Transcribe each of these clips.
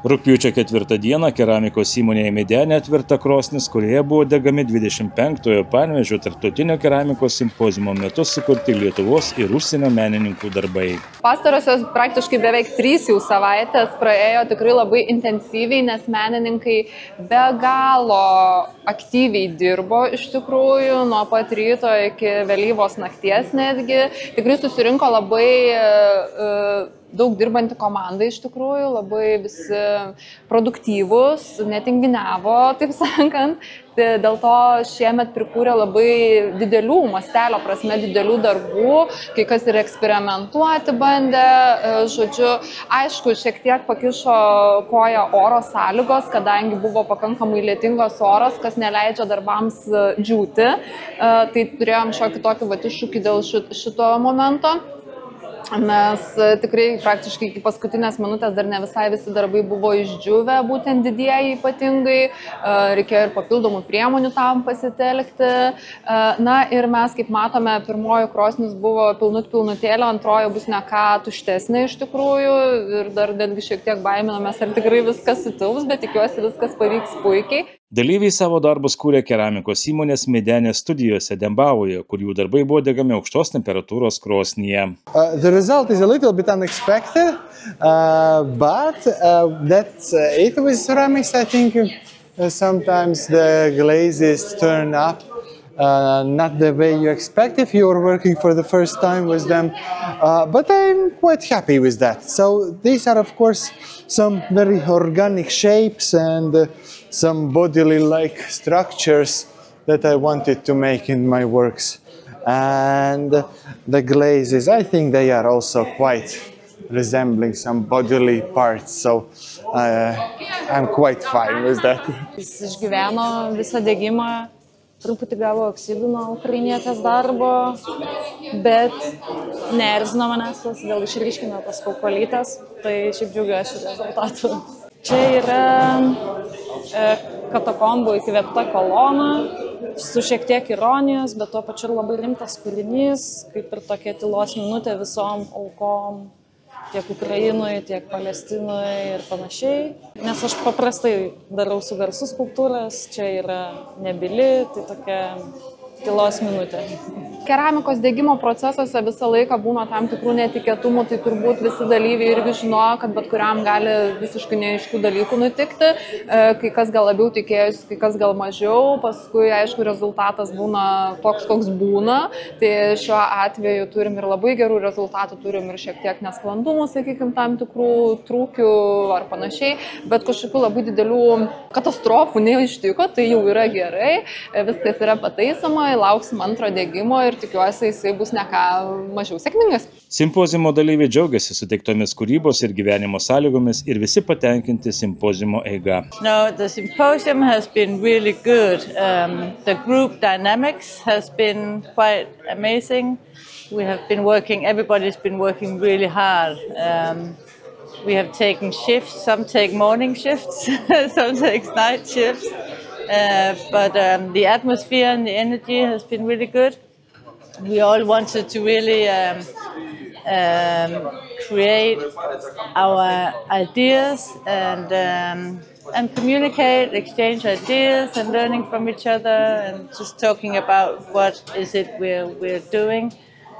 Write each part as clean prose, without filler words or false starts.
Rugpjūčio 4 dieną keramikos įmonėje Medenė atverta krosnis, kurioje buvo degami 25-ojo Panevėžio tarptautinio keramikos simpoziumo metu sukurti Lietuvos ir užsienio menininkų darbai. Pastarosios praktiškai beveik 3 savaitės praėjo tikrai labai intensyviai, nes menininkai be galo aktyviai dirbo iš tikrųjų, nuo pat ryto iki vėlyvos nakties netgi. Tikrai susirinko labai daug dirbanti komanda iš tikrųjų, labai visi produktyvūs, netinginiavo, taip sakant. Dėl to šiemet prikūrė labai didelių, mastelio prasme didelių darbų, kai kas ir eksperimentuoti bandė, žodžiu, aišku, šiek tiek pakišo koją oro sąlygos, kadangi buvo pakankamai lietingas oras, kas neleidžia darbams džiūti, tai turėjom šiokį tokį iššūkį dėl šito momento. Nes tikrai praktiškai iki paskutinės minutės dar ne visai visi darbai buvo išdžiūvę, būtent didieji ypatingai, reikėjo ir papildomų priemonių tam pasitelkti. Na ir mes, kaip matome, pirmoji krosnis buvo pilnutėlė, antroji bus ne ką tuštesnė iš tikrųjų ir dar netgi šiek tiek baiminamės, ar tikrai viskas sutilps, bet tikiuosi viskas pavyks puikiai. Dalyviai savo darbus kūrė keramikos įmonės Medenės studijose Dembavoje, kur jų darbai buvo degami aukštos temperatūros krosnyje. The result is a little bit unexpected, but it with ceramics. I think sometimes the glazes turn up not the way you expect if you are working for the first time with them, but I'm quite happy with that. So these are of course some very organic shapes and some bodily-like structures that I wanted to make in my works. And the glazes, I think they are also quite resembling some bodily parts, so I'm quite fine with that. Jis išgyveno visą degimą, truputį gavo oksidų nuo ukrainietės darbo, bet neerzino manęs tas, dėl išryškino tas kaukolytes, tai šiaip džiaugiuosi rezultatų. Čia yra katakombų įkvėpta kolona, su šiek tiek ironijos, bet tuo pačiu ir labai rimtas kūrinys, kaip ir tokia tylos minutė visom aukom, tiek Ukrainui, tiek Palestinui ir panašiai. Nes aš paprastai darau su garsu skulptūras, čia yra nebyli, tai tokia tylos minutė. Keramikos degimo procesuose visą laiką būna tam tikrų netikėtumų, tai turbūt visi dalyviai irgi žinojo, kad bet kuriam gali visiškai neaiškių dalykų nutikti. Kai kas gal labiau tikėjusi, kai kas gal mažiau, paskui, aišku, rezultatas būna toks, koks būna. Tai šiuo atveju turim ir labai gerų rezultatų, turim ir šiek tiek nesklandumų, sakykime, tam tikrų trūkių ar panašiai, bet kažkokių labai didelių katastrofų neištiko, tai jau yra gerai, viskas yra pataisoma, lauksim antro degimo ir tikiuosi, jisai bus ne ką mažiau sėkmingas. Simpoziumo dalyviai džiaugiasi suteiktomis kūrybos ir gyvenimo sąlygomis ir visi patenkinti simpoziumo eiga. No, the symposium has been really good. The group dynamics has been quite amazing. We have been working, everybody's been working really hard. We have taken shifts, some take morning shifts, some take night shifts. But the atmosphere and the energy has been really good. We all wanted to really create our ideas and communicate, exchange ideas and learning from each other and just talking about what is it we're doing.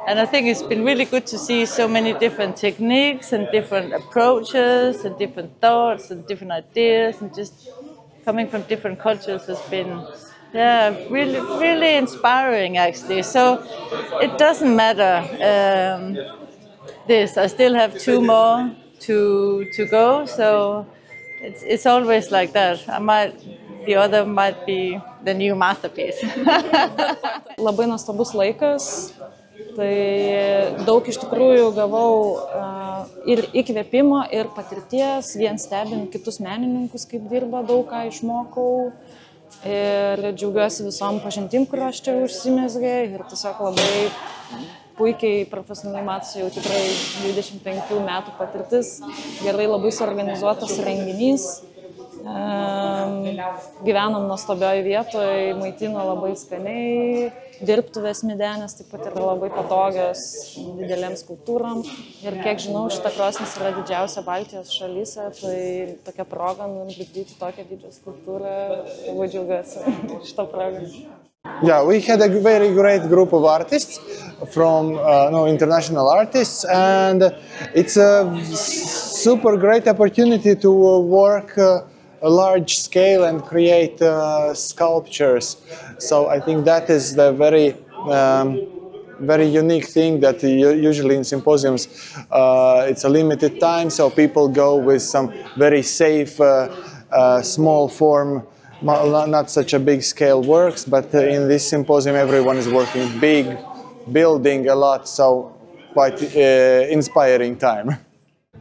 And I think it's been really good to see so many different techniques and different approaches and different thoughts and different ideas, and just coming from different cultures has been, yeah, really, really inspiring actually. So it doesn't matter this. I still have 2 more to go, so it's always like that. The other might be the new masterpiece. Labai nuostabus laikas, tai daug iš tikrųjų gavau ir įkvėpimo, ir patirties, vien stebint kitus menininkus, kaip dirba, daug ką išmokau. Ir džiaugiuosi visom pažintim, kurios čia užsimezgė. Ir tiesiog labai puikiai profesionaliai matosi jau tikrai 25 metų patirtis. Gerai labai suorganizuotas renginys. Gyvenam nuostabioje vietoje, maitino labai skaniai, dirbtuvės Midenės taip pat yra labai patogios didelėms skulptūrom. Ir kiek žinau, šita krosnis yra didžiausia Baltijos šalyse, tai tokia proga nulipdyti tokią didžią skulptūrą, labai džiaugiuosi šitą progą. Yeah, we had a very great group of artists from international artists, and it's a super great opportunity to work a large scale and create sculptures. So I think that is the very unique thing that usually in symposiums it's a limited time, so people go with some very safe small form, not such a big scale works, but in this symposium everyone is working big, building a lot, so quite inspiring time.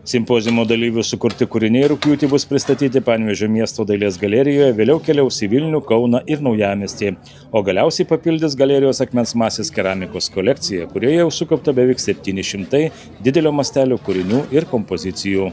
Simpoziumo dalyvių sukurti kūriniai rugpjūtį bus pristatyti Panevėžio miesto dailės galerijoje, vėliau keliaus į Vilnių, Kauną ir Naujamiestį, o galiausiai papildys galerijos akmens masės keramikos kolekciją, kurioje jau sukaupta beveik 700 didelio mastelio kūrinių ir kompozicijų.